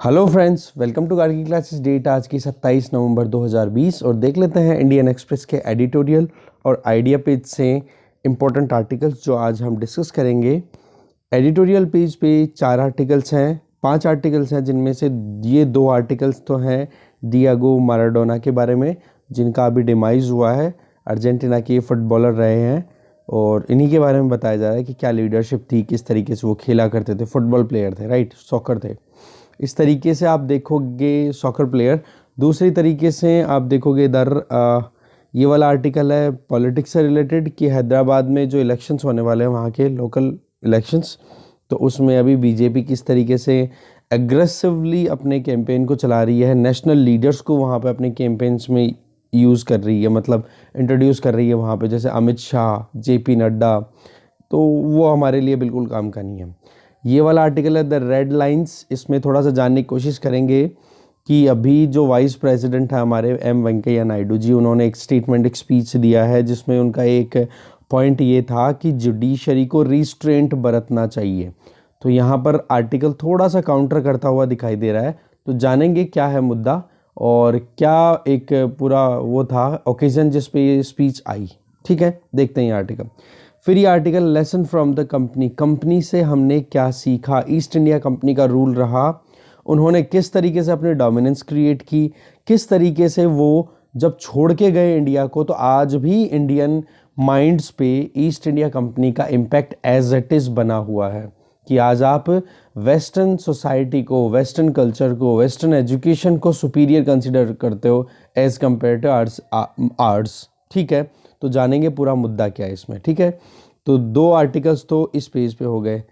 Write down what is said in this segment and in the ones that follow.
Hello friends, welcome to Gargi classes. Date आज की 27 नवंबर 2020 और देख लेते हैं इंडियन एक्सप्रेस के एडिटोरियल और आइडिया पेज से इम्पोर्टेंट आर्टिकल्स जो आज हम डिस्कस करेंगे। एडिटोरियल पेज पे 4 आर्टिकल्स हैं, 5 आर्टिकल्स हैं, जिनमें से ये 2 आर्टिकल्स तो हैं डिएगो माराडोना के बारे में, जिनका अभी डिमाइज हुआ है। अर्जेंटीना के फुटबॉलर रहे हैं और इन्हीं के बारे में बताया जा रहा है कि क्या लीडरशिप थी, किस तरीके से वो खेला करते थे, फुटबॉल प्लेयर थे, राइट, सॉकर थे। इस तरीके से आप देखोगे सॉकर प्लेयर। दूसरी तरीके से आप देखोगे इधर ये वाला आर्टिकल है पॉलिटिक्स से रिलेटेड कि हैदराबाद में जो इलेक्शंस होने वाले हैं, वहाँ के लोकल इलेक्शंस, तो उसमें अभी बीजेपी किस तरीके से एग्रेसिवली अपने कैंपेन को चला रही है, नेशनल लीडर्स को वहाँ पे अपने कैंपेन्स में यूज़ कर रही है, मतलब इंट्रोड्यूस कर रही है वहाँ पे, जैसे अमित शाह, जेपी नड्डा। तो वो हमारे लिए बिल्कुल काम का नहीं है। ये वाला आर्टिकल है द रेड लाइंस। इसमें थोड़ा सा जानने की कोशिश करेंगे कि अभी जो वाइस प्रेसिडेंट है हमारे वेंकैया नायडू जी, उन्होंने एक स्टेटमेंट, एक स्पीच दिया है, जिसमें उनका एक पॉइंट ये था कि जुडिशरी को रिस्ट्रेंट बरतना चाहिए। तो यहाँ पर आर्टिकल थोड़ा सा काउंटर करता हुआ दिखाई दे रहा है। तो जानेंगे क्या है मुद्दा और क्या एक पूरा वो था ओकेजन जिस पे ये स्पीच आई। ठीक है, देखते हैं ये आर्टिकल। फिर ये article lesson from the company, company से हमने क्या सीखा। ईस्ट इंडिया कंपनी का रूल रहा, उन्होंने किस तरीके से अपने डोमिनेंस क्रिएट की, किस तरीके से वो जब छोड़ के गए इंडिया को, तो आज भी इंडियन माइंड्स पे ईस्ट इंडिया कंपनी का इम्पैक्ट एज इट इज़ बना हुआ है कि आज आप वेस्टर्न सोसाइटी को, वेस्टर्न कल्चर को, वेस्टर्न एजुकेशन को सुपीरियर कंसिडर करते हो एज कम्पेयर टू आर्ट्स। ठीक है, तो जानेंगे पूरा मुद्दा क्या है इसमें। ठीक है, तो 2 आर्टिकल्स तो इस पेज पे हो गए।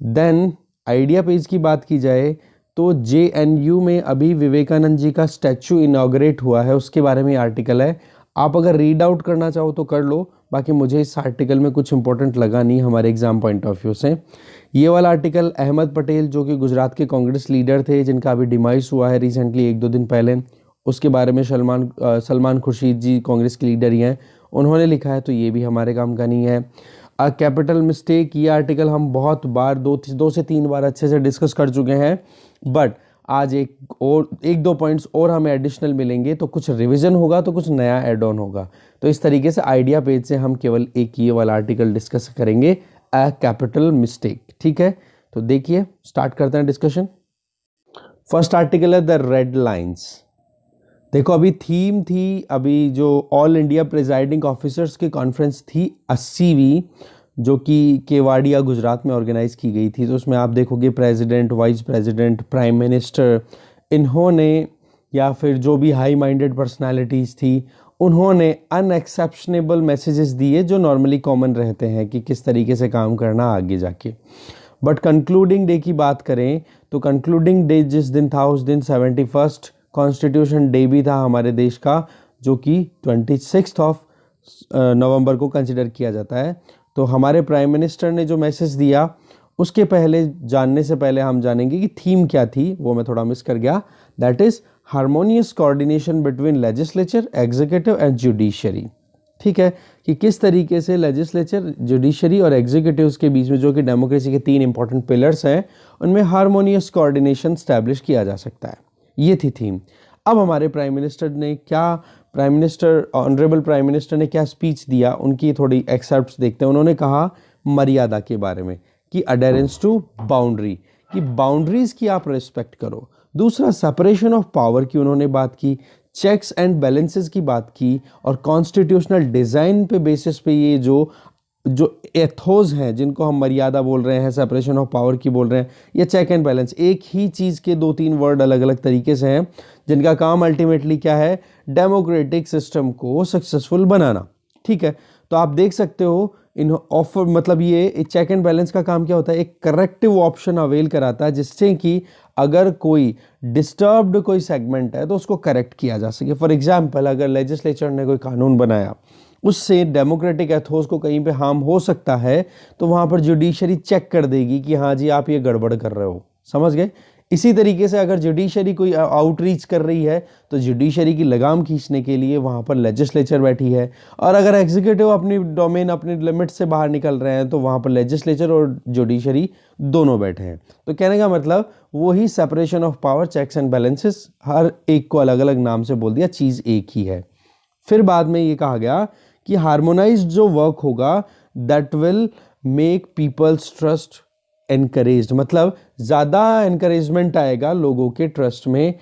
देन आइडिया पेज की बात की जाए तो JNU में अभी विवेकानंद जी का स्टैचू इनॉग्रेट हुआ है, उसके बारे में आर्टिकल है। आप अगर रीड आउट करना चाहो तो कर लो, बाकी मुझे इस आर्टिकल में कुछ इंपॉर्टेंट लगा नहीं हमारे एग्जाम पॉइंट ऑफ व्यू से। ये वाला आर्टिकल अहमद पटेल, जो कि गुजरात के कांग्रेस लीडर थे, जिनका अभी डिमाइस हुआ है रिसेंटली 1-2 दिन पहले, उसके बारे में सलमान खुर्शीद जी कांग्रेस के लीडर ही हैं, उन्होंने लिखा है, तो ये भी हमारे काम का नहीं है। अ कैपिटल मिस्टेक, ये आर्टिकल हम बहुत बार 2 से 3 बार अच्छे से डिस्कस कर चुके हैं, बट आज एक दो पॉइंट्स और हमें एडिशनल मिलेंगे, तो कुछ रिवीजन होगा तो कुछ नया एड ऑन होगा। तो इस तरीके से आइडिया पेज से हम केवल एक ये वाला आर्टिकल डिस्कस करेंगे, अ कैपिटल मिस्टेक। ठीक है, तो देखिए स्टार्ट करते हैं डिस्कशन। फर्स्ट आर्टिकल है द रेड लाइंस। देखो, अभी थीम थी, अभी जो ऑल इंडिया प्रिजाइडिंग ऑफिसर्स की कॉन्फ्रेंस थी 80वीं, जो कि केवाड़िया गुजरात में ऑर्गेनाइज की गई थी। तो उसमें आप देखोगे president, vice president, prime minister, इन्होंने या फिर जो भी हाई माइंडेड पर्सनालिटीज़ थी, उन्होंने अनएक्सेप्शनेबल मैसेजेस दिए जो नॉर्मली कॉमन रहते हैं कि किस तरीके से काम करना आगे जाके। बट कंक्लूडिंग डे की बात करें तो कंक्लूडिंग डे जिस दिन था, उस दिन 71st कॉन्स्टिट्यूशन डे भी था हमारे देश का, जो कि 26 नवंबर को कंसिडर किया जाता है। तो हमारे प्राइम मिनिस्टर ने जो मैसेज दिया, उसके पहले जानने से पहले हम जानेंगे कि थीम क्या थी, वो मैं थोड़ा मिस कर गया। That is harmonious coordination between legislature, executive and judiciary. ठीक है, कि किस तरीके से लेजिस्लेचर, जुडिशरी और एग्जीक्यूटिव्स के बीच में, जो कि डेमोक्रेसी के 3 इंपॉर्टेंट पिलर्स हैं, उनमें हार्मोनियस कोऑर्डिनेशन स्टैब्लिश किया जा सकता है। ये थी थीम। अब हमारे प्राइम मिनिस्टर ने ऑनरेबल प्राइम मिनिस्टर ने क्या स्पीच दिया, उनकी थोड़ी एक्सेप्ट्स देखते हैं। उन्होंने कहा मर्यादा के बारे में कि अडेरेंस टू बाउंड्री, कि बाउंड्रीज की आप रिस्पेक्ट करो। दूसरा, सेपरेशन ऑफ पावर की उन्होंने बात की, चेक्स एंड बैलेंसेस की बात की, और कॉन्स्टिट्यूशनल डिज़ाइन पे बेसिस पे ये जो एथोज हैं, जिनको हम मर्यादा बोल रहे हैं, सेपरेशन ऑफ पावर की बोल रहे हैं, या चेक एंड बैलेंस, एक ही चीज़ के 2-3 वर्ड अलग अलग तरीके से हैं, जिनका काम अल्टीमेटली क्या है, डेमोक्रेटिक सिस्टम को सक्सेसफुल बनाना। ठीक है, तो आप देख सकते हो इन ऑफर, मतलब ये चेक एंड बैलेंस का काम क्या होता है, एक करेक्टिव ऑप्शन अवेल कराता है, जिससे कि अगर कोई डिस्टर्ब्ड कोई सेगमेंट है तो उसको करेक्ट किया जा सके। फॉर एग्जाम्पल, अगर लेजिस्लेचर ने कोई कानून बनाया, उससे डेमोक्रेटिक एथोस को कहीं पे हार्म हो सकता है, तो वहाँ पर जुडिशरी चेक कर देगी कि हाँ जी, आप ये गड़बड़ कर रहे हो। समझ गए? इसी तरीके से अगर जुडिशरी कोई आउटरीच कर रही है तो जुडिशरी की लगाम खींचने के लिए वहाँ पर लेजिस्लेचर बैठी है, और अगर एग्जीक्यूटिव अपनी डोमेन अपनी लिमिट से बाहर निकल रहे हैं तो वहाँ पर लेजिस्लेचर और जुडिशरी दोनों बैठे हैं। तो कहने का मतलब वही separation of power, checks and balances, हर एक को अलग अलग नाम से बोल दिया, चीज़ एक ही है। फिर बाद में ये कहा गया कि हार्मोनाइज्ड जो वर्क होगा that will make peoples trust encouraged, मतलब ज़्यादा एनकरेजमेंट आएगा लोगों के ट्रस्ट में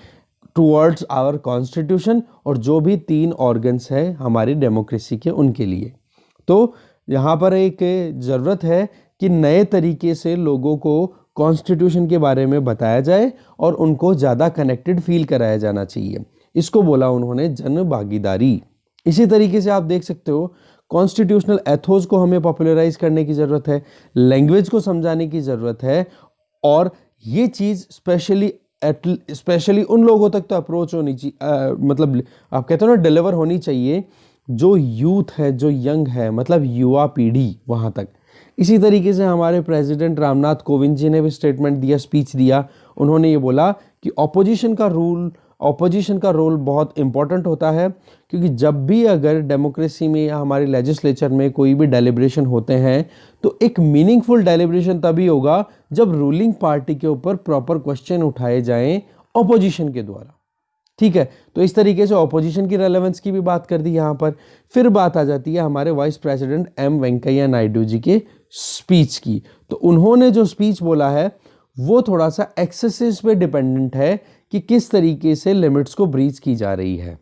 टुवर्ड्स आवर कॉन्स्टिट्यूशन और जो भी 3 ऑर्गन्स है हमारी डेमोक्रेसी के उनके लिए। तो यहाँ पर एक ज़रूरत है कि नए तरीके से लोगों को कॉन्स्टिट्यूशन के बारे में बताया जाए और उनको ज़्यादा कनेक्टेड फील कराया जाना चाहिए। इसको बोला उन्होंने जन भागीदारी। इसी तरीके से आप देख सकते हो कॉन्स्टिट्यूशनल एथोस को हमें पॉपुलराइज करने की ज़रूरत है, लैंग्वेज को समझाने की ज़रूरत है, और ये चीज़ स्पेशली उन लोगों तक तो अप्रोच होनी चाहिए, मतलब आप कहते हो ना डिलीवर होनी चाहिए जो यूथ है, जो यंग है, मतलब युवा पीढ़ी वहाँ तक। इसी तरीके से हमारे प्रेसिडेंट रामनाथ कोविंद जी ने भी स्टेटमेंट दिया, स्पीच दिया। उन्होंने ये बोला कि ऑपोजिशन का रोल बहुत इंपॉर्टेंट होता है, क्योंकि जब भी अगर डेमोक्रेसी में या हमारे लेजिस्लेचर में कोई भी डेलिब्रेशन होते हैं तो एक मीनिंगफुल डेलिब्रेशन तभी होगा जब रूलिंग पार्टी के ऊपर प्रॉपर क्वेश्चन उठाए जाएं ऑपोजिशन के द्वारा। ठीक है, तो इस तरीके से ऑपोजिशन की रेलेवेंस की भी बात कर दी यहाँ पर। फिर बात आ जाती है हमारे vice president M Venkaiah Naidu ji के स्पीच की। तो उन्होंने जो स्पीच बोला है वो थोड़ा सा एक्सेसेस पे डिपेंडेंट है कि किस तरीके से लिमिट्स को ब्रीच की जा रही है।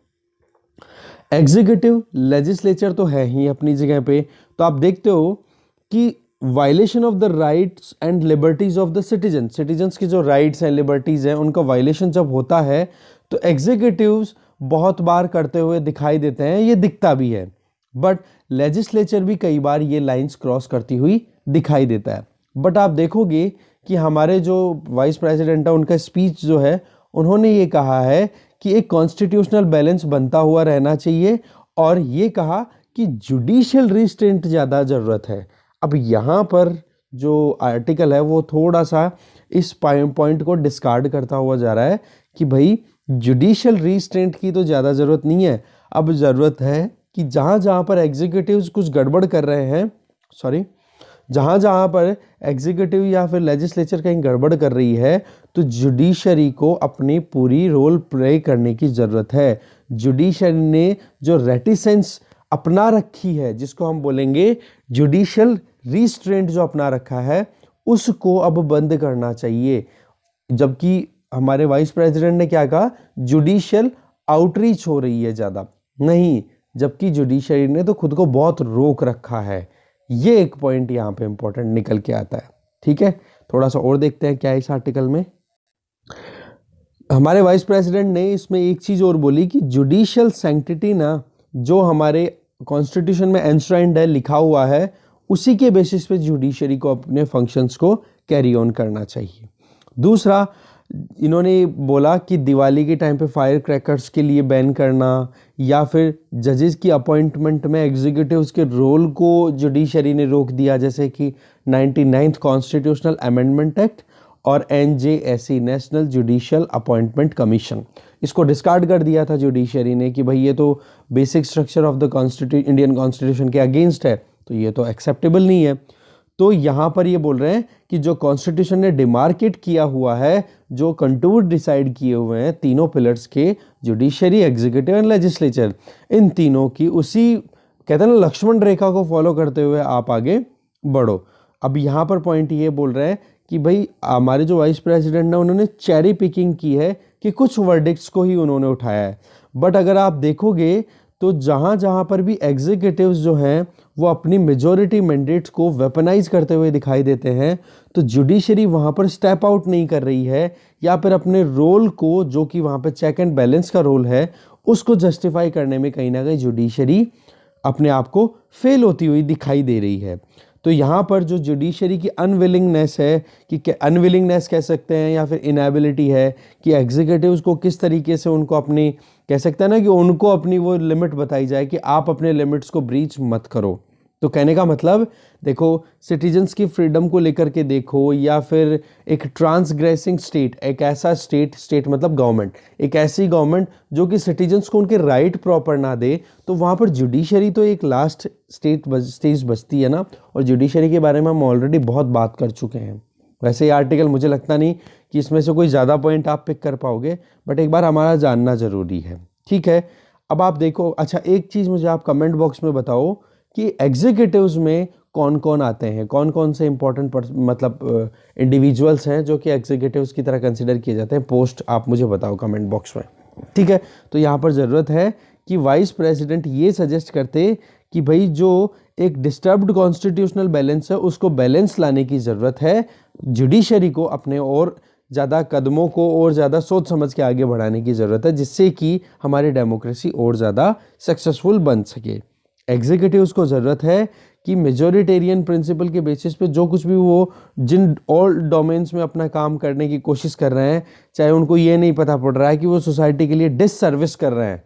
एग्जीक्यूटिव लेजिस्लेचर तो है ही अपनी जगह पे, तो आप देखते हो कि violation of the rights and liberties of the citizens की जो राइट्स हैं, लिबर्टीज हैं, उनका वायलेशन जब होता है तो एग्जीक्यूटिव्स बहुत बार करते हुए दिखाई देते हैं, ये दिखता भी है, बट लेजिस्लेचर भी कई बार ये लाइंस क्रॉस करती हुई दिखाई देता है। बट आप देखोगे कि हमारे जो वाइस प्रेसिडेंट है उनका स्पीच जो है, उन्होंने ये कहा है कि एक कॉन्स्टिट्यूशनल बैलेंस बनता हुआ रहना चाहिए, और ये कहा कि जुडिशियल रिस्ट्रेंट ज़्यादा ज़रूरत है। अब यहाँ पर जो आर्टिकल है वो थोड़ा सा इस पॉइंट को डिस्कार्ड करता हुआ जा रहा है कि भाई जुडिशियल रिस्ट्रेंट की तो ज़्यादा ज़रूरत नहीं है, अब ज़रूरत है कि जहाँ पर एग्जीक्यूटिव्स कुछ गड़बड़ कर रहे हैं, जहाँ पर एग्जीक्यूटिव या फिर लेजिस्लेचर कहीं गड़बड़ कर रही है तो जुडिशरी को अपनी पूरी रोल प्ले करने की ज़रूरत है। जुडिशरी ने जो रेटिसेंस अपना रखी है, जिसको हम बोलेंगे जुडिशियल रिस्ट्रेंट जो अपना रखा है, उसको अब बंद करना चाहिए। जबकि हमारे वाइस प्रेसिडेंट ने क्या कहा, जुडिशियल आउटरीच हो रही है ज़्यादा, नहीं, जबकि जुडिशरी ने तो खुद को बहुत रोक रखा है। ये एक पॉइंट यहाँ पे इंपॉर्टेंट निकल के आता है। ठीक है, थोड़ा सा और देखते हैं क्या है इस आर्टिकल में। हमारे वाइस प्रेसिडेंट ने इसमें एक चीज़ और बोली कि जुडिशियल सैंक्टिटी ना, जो हमारे कॉन्स्टिट्यूशन में एंश्राइंड है, लिखा हुआ है, उसी के बेसिस पे जुडिशरी को अपने फंक्शंस को कैरी ऑन करना चाहिए। दूसरा, इन्होंने बोला कि दिवाली के टाइम पे फायर क्रैकर्स के लिए बैन करना, या फिर जजेस की अपॉइंटमेंट में एग्जीक्यूटिव्स के रोल को जुडिशरी ने रोक दिया, जैसे कि 99th कॉन्स्टिट्यूशनल अमेंडमेंट एक्ट और NJSC national judicial appointment commission, इसको डिस्कार्ड कर दिया था जुडिशरी ने कि भाई ये तो basic structure of the Indian constitution के अगेंस्ट है, तो ये तो एक्सेप्टेबल नहीं है। तो यहाँ पर ये बोल रहे हैं कि जो कॉन्स्टिट्यूशन ने डिमार्केट किया हुआ है, जो कंटूर डिसाइड किए हुए हैं तीनों पिलर्स के, जुडिशरी, एग्जीक्यूटिव एंड लेजिस्लेचर, इन तीनों की उसी कहते हैं ना लक्ष्मण रेखा को फॉलो करते हुए आप आगे बढ़ो। अब यहाँ पर पॉइंट ये बोल रहे हैं कि भाई हमारे जो वाइस प्रेसिडेंट ने उन्होंने चेरी पिकिंग की है कि कुछ वर्डिक्ट्स को ही उन्होंने उठाया है, बट अगर आप देखोगे तो जहाँ पर भी एग्जीक्यूटिव्स जो हैं वो अपनी मेजॉरिटी मैंडेट्स को वेपनाइज करते हुए दिखाई देते हैं, तो जुडिशरी वहाँ पर स्टेप आउट नहीं कर रही है, या फिर अपने रोल को, जो कि वहाँ पर चेक एंड बैलेंस का रोल है, उसको जस्टिफाई करने में कहीं ना कहीं जुडिशरी अपने आप को फेल होती हुई दिखाई दे रही है। तो यहाँ पर जो जुडिशरी की अनविलिंगनेस है, कि अनविलिंगनेस कह सकते हैं या फिर इनएबिलिटी है, कि एग्जीक्यूटिव्स को किस तरीके से उनको अपनी कह सकते हैं ना कि उनको अपनी वो लिमिट बताई जाए कि आप अपने लिमिट्स को ब्रीच मत करो। तो कहने का मतलब देखो, सिटीजन्स की फ्रीडम को लेकर के देखो, या फिर एक ट्रांसग्रेसिंग स्टेट, एक ऐसा स्टेट मतलब गवर्नमेंट, एक ऐसी गवर्नमेंट जो कि सिटीजन्स को उनके राइट प्रॉपर ना दे, तो वहाँ पर जुडिशरी तो एक लास्ट स्टेज बचती है ना। और जुडिशरी के बारे में हम ऑलरेडी बहुत बात कर चुके हैं। वैसे ये आर्टिकल मुझे लगता नहीं कि इसमें से कोई ज़्यादा पॉइंट आप पिक कर पाओगे, बट एक बार हमारा जानना ज़रूरी है। ठीक है, अब आप देखो, अच्छा एक चीज़ मुझे आप कमेंट बॉक्स में बताओ कि एग्जीक्यूटिव्स में कौन कौन आते हैं, कौन कौन से इंपॉर्टेंट मतलब इंडिविजुअल्स हैं जो कि एग्जीक्यूटिव्स की तरह कंसिडर किए जाते हैं। पोस्ट आप मुझे बताओ कमेंट बॉक्स में। ठीक है, तो यहाँ पर ज़रूरत है कि वाइस प्रेसिडेंट ये सजेस्ट करते कि भाई जो एक डिस्टर्ब्ड कॉन्स्टिट्यूशनल बैलेंस है उसको बैलेंस लाने की ज़रूरत है, जुडिशरी को अपने और ज़्यादा कदमों को और ज़्यादा सोच समझ के आगे बढ़ाने की ज़रूरत है, जिससे कि हमारी डेमोक्रेसी और ज़्यादा सक्सेसफुल बन सके। एग्जीक्यूटिव्स को ज़रूरत है कि मेजॉरिटेरियन प्रिंसिपल के बेसिस पे जो कुछ भी वो जिन ऑल डोमेन्स में अपना काम करने की कोशिश कर रहे हैं, चाहे उनको ये नहीं पता पड़ रहा है कि वो सोसाइटी के लिए डिससर्विस कर रहे हैं,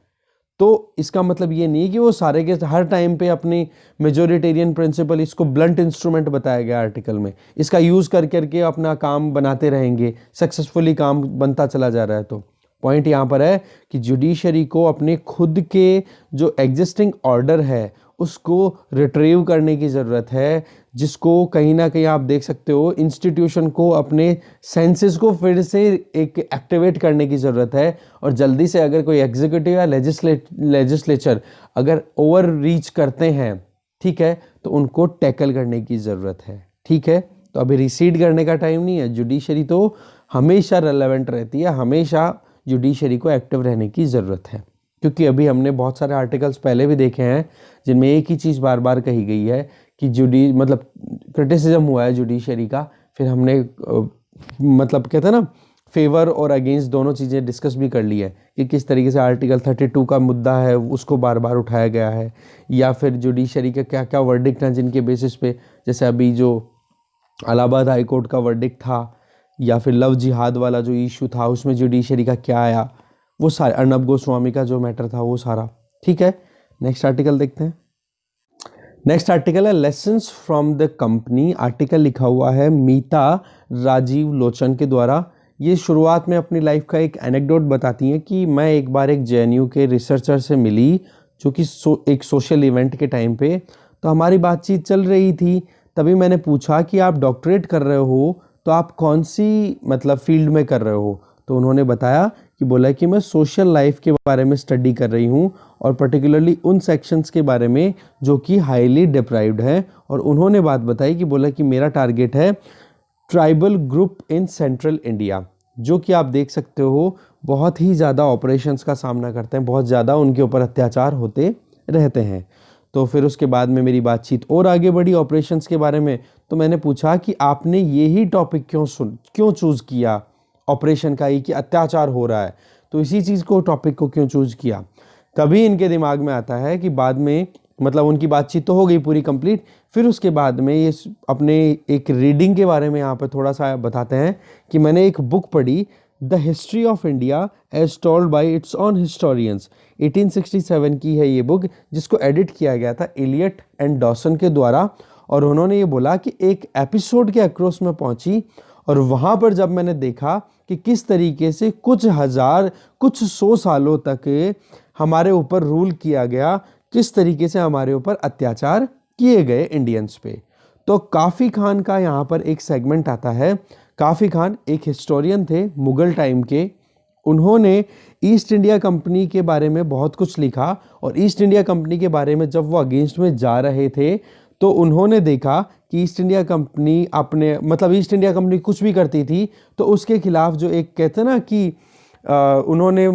तो इसका मतलब ये नहीं कि वो सारे के हर टाइम पे अपनी मेजॉरिटेरियन प्रिंसिपल, इसको ब्लंट इंस्ट्रूमेंट बताया गया आर्टिकल में, इसका यूज़ कर करके अपना काम बनाते रहेंगे, सक्सेसफुली काम बनता चला जा रहा है। तो पॉइंट यहाँ पर है कि जुडिशरी को अपने खुद के जो एग्जिस्टिंग ऑर्डर है उसको रिट्रीव करने की ज़रूरत है, जिसको कहीं ना कहीं आप देख सकते हो इंस्टीट्यूशन को अपने सेंसेस को फिर से एक एक्टिवेट करने की ज़रूरत है। और जल्दी से अगर कोई एग्जीक्यूटिव या लेजिस्लेचर अगर ओवर रीच करते हैं, ठीक है, तो उनको टैकल करने की ज़रूरत है। ठीक है, तो अभी रिसीड करने का टाइम नहीं है। जुडिशरी तो हमेशा रेलेवेंट रहती है, हमेशा जुडिशरी को एक्टिव रहने की ज़रूरत है, क्योंकि अभी हमने बहुत सारे आर्टिकल्स पहले भी देखे हैं जिनमें एक ही चीज़ बार बार कही गई है कि मतलब क्रिटिसिज्म हुआ है जुडिशरी का। फिर हमने मतलब कहते हैं ना, फेवर और अगेंस्ट दोनों चीज़ें डिस्कस भी कर ली है कि किस तरीके से आर्टिकल 32 का मुद्दा है उसको बार बार उठाया गया है, या फिर जुडिशरी के क्या क्या वर्डिक्ट हैं जिनके बेसिस पे, जैसे अभी जो इलाहाबाद हाई कोर्ट का वर्डिक्ट था, या फिर लव जिहाद वाला जो इशू था उसमें जुडिशरी का क्या आया, वो सारे अर्नब गोस्वामी का जो मैटर था वो सारा। ठीक है, नेक्स्ट आर्टिकल देखते हैं। नेक्स्ट आर्टिकल है lessons from the company. Article लिखा हुआ है मीता राजीव लोचन के द्वारा। ये शुरुआत में अपनी लाइफ का एक एनेक्डोट बताती हैं कि मैं एक बार एक जेएनयू के रिसर्चर से मिली, जो कि एक सोशल इवेंट के टाइम पे, तो हमारी बातचीत चल रही थी। तभी मैंने पूछा कि आप डॉक्टरेट कर रहे हो तो आप कौन सी मतलब फील्ड में कर रहे हो, तो उन्होंने बताया कि बोला कि मैं सोशल लाइफ के बारे में स्टडी कर रही हूँ, और पर्टिकुलरली उन सेक्शंस के बारे में जो कि हाईली डिप्राइव्ड हैं। और उन्होंने बात बताई कि बोला कि मेरा टारगेट है tribal group in central India, जो कि आप देख सकते हो बहुत ही ज़्यादा ऑपरेशंस का सामना करते हैं, बहुत ज़्यादा उनके ऊपर अत्याचार होते रहते हैं। तो फिर उसके बाद में मेरी बातचीत और आगे बढ़ी ऑपरेशंस के बारे में। तो मैंने पूछा कि आपने यही टॉपिक क्यों चूज़ किया ऑपरेशन का, ही कि अत्याचार हो रहा है, तो इसी चीज़ को टॉपिक को क्यों चूज़ किया। तभी इनके दिमाग में आता है कि बाद में मतलब उनकी बातचीत तो हो गई पूरी कंप्लीट, फिर उसके बाद में ये अपने एक रीडिंग के बारे में यहाँ पर थोड़ा सा बताते हैं कि मैंने एक बुक पढ़ी, the history of India as told by its own historians. 1867 की है ये बुक, जिसको एडिट किया गया था एलियट एंड डॉसन के द्वारा। और उन्होंने ये बोला कि एक एपिसोड के अक्रॉस में पहुंची, और वहाँ पर जब मैंने देखा कि किस तरीके से कुछ सौ सालों तक हमारे ऊपर रूल किया गया, किस तरीके से हमारे ऊपर अत्याचार किए गए इंडियंस पे। तो काफ़ी खान का यहाँ पर एक सेगमेंट आता है। काफ़ी खान एक हिस्टोरियन थे मुग़ल टाइम के। उन्होंने ईस्ट इंडिया कंपनी के बारे में बहुत कुछ लिखा, और ईस्ट इंडिया कंपनी के बारे में जब वो अगेंस्ट में जा रहे थे तो उन्होंने देखा कि ईस्ट इंडिया कंपनी अपने मतलब ईस्ट इंडिया कंपनी कुछ भी करती थी तो उसके खिलाफ जो एक कहते हैं ना कि उन्होंने